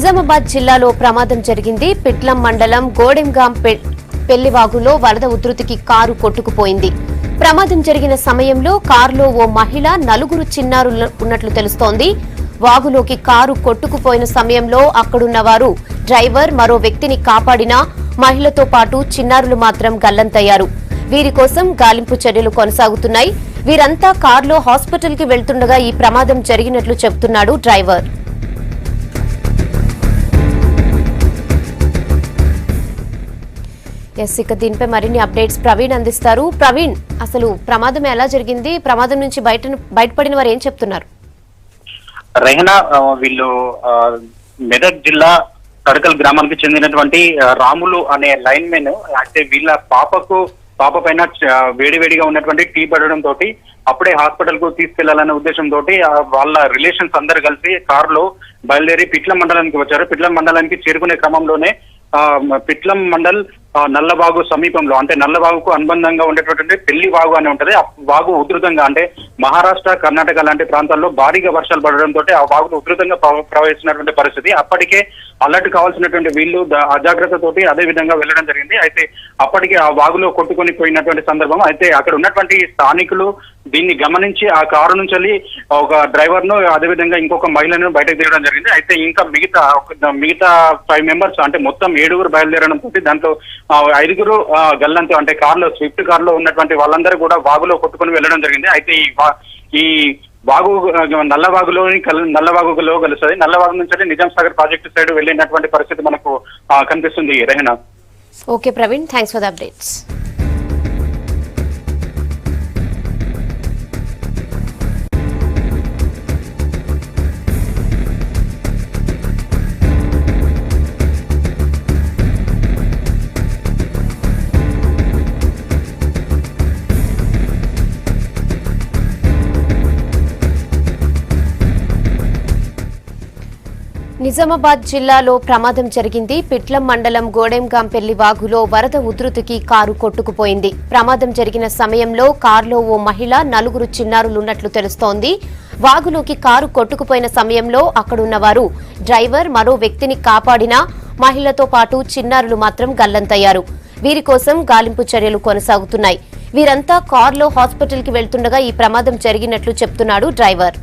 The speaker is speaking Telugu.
నిజామాబాద్ జిల్లాలో ప్రమాదం జరిగింది. పిట్లం మండలం గోడెంగాం పెళ్లివాగులో వరద ఉధృతికి కారు కొట్టుకుపోయింది. ప్రమాదం జరిగిన సమయంలో కారులో ఓ మహిళ, నలుగురు చిన్నారులు ఉన్నట్లు తెలుస్తోంది. వాగులోకి కారు కొట్టుకుపోయిన సమయంలో అక్కడున్న వారు డ్రైవర్, మరో వ్యక్తిని కాపాడినా మహిళతో పాటు చిన్నారులు మాత్రం గల్లంతయ్యారు. వీరి కోసం గాలింపు చర్యలు కొనసాగుతున్నాయి. వీరంతా కారులో హాస్పిటల్ కి వెళ్తుండగా ఈ ప్రమాదం జరిగినట్లు చెబుతున్నాడు డ్రైవర్. ఇక దీనిపై మరిన్ని అప్డేట్స్ ప్రవీణ్ అందిస్తారు. ప్రవీణ్, అసలు ప్రమాదం ఎలా జరిగింది? ప్రమాదం నుంచి బయటపడిన వారు ఏం చెప్తున్నారు? రెహనా, వీళ్ళు మెదక్ జిల్లా తడకల్ గ్రామానికి చెందినటువంటి రాములు అనే లైన్ మెన్. అయితే వీళ్ళ పాప పైన వేడివేడిగా ఉన్నటువంటి టీ పడడం తోటి అప్పుడే హాస్పిటల్ కు తీసుకెళ్లాలనే ఉద్దేశంతో వాళ్ళ రిలేషన్స్ అందరు కలిసి కారులో బయలుదేరి పిట్లం మండలానికి వచ్చారు. పిట్లం మండలానికి చేరుకునే క్రమంలోనే పిట్లం మండల్ నల్లవాగు సమీపంలో, అంటే నల్లవాగుకు అనుబంధంగా ఉండేటటువంటి పెళ్లి వాగు అని ఉంటది. ఆ వాగు ఉధృతంగా, అంటే మహారాష్ట్ర, కర్ణాటక లాంటి ప్రాంతాల్లో భారీగా వర్షాలు పడడంతో ఆ వాగులు ఉధృతంగా ప్రవహిస్తున్నటువంటి పరిస్థితి. అప్పటికే అలర్ట్ కావాల్సినటువంటి వీళ్ళు అజాగ్రత్తతోటి అదే విధంగా వెళ్ళడం జరిగింది. అయితే అప్పటికే ఆ వాగులో కొట్టుకొని పోయినటువంటి సందర్భం. అయితే అక్కడ ఉన్నటువంటి స్థానికులు దీన్ని గమనించి ఆ కారు నుంచి వెళ్ళి ఒక డ్రైవర్ ను, అదేవిధంగా ఇంకొక మహిళను బయటకు తీయడం జరిగింది. అయితే ఇంకా మిగతా 5 మెంబర్స్, అంటే మొత్తం 7 బయలుదేరడంతో దాంట్లో 5 గల్లంతు, అంటే స్విఫ్ట్ కార్ లో ఉన్నటువంటి వాళ్ళందరూ కూడా వాగులో కొట్టుకొని వెళ్ళడం జరిగింది. అయితే ఈ వాగు నల్లవాగులో కలుస్తుంది. నల్లవాగు నుంచి నిజాం సాగర్ ప్రాజెక్టు సైడ్ వెళ్ళినటువంటి పరిస్థితి మనకు కనిపిస్తుంది. Rehana. Okay Praveen, thanks for the updates. Nizamabad జిల్లాలో ప్రమాదం జరిగింది. పిట్లం మండలం గోడెంగాం పెళ్లివాగులో వరద ఉధృతికి కారు కొట్టుకుపోయింది. ప్రమాదం జరిగిన సమయంలో కారులో ఓ మహిళ, 4 చిన్నారులున్నట్లు తెలుస్తోంది. వాగులోకి కారు కొట్టుకుపోయిన సమయంలో అక్కడున్న వారు డ్రైవర్, మరో వ్యక్తిని కాపాడినా మహిళతో పాటు చిన్నారులు మాత్రం గల్లంతయ్యారు. వీరి కోసం గాలింపు చర్యలు కొనసాగుతున్నాయి. వీరంతా కారులో హాస్పిటల్ కి వెళ్తుండగా ఈ ప్రమాదం జరిగినట్లు చెప్తున్నాడు డ్రైవర్.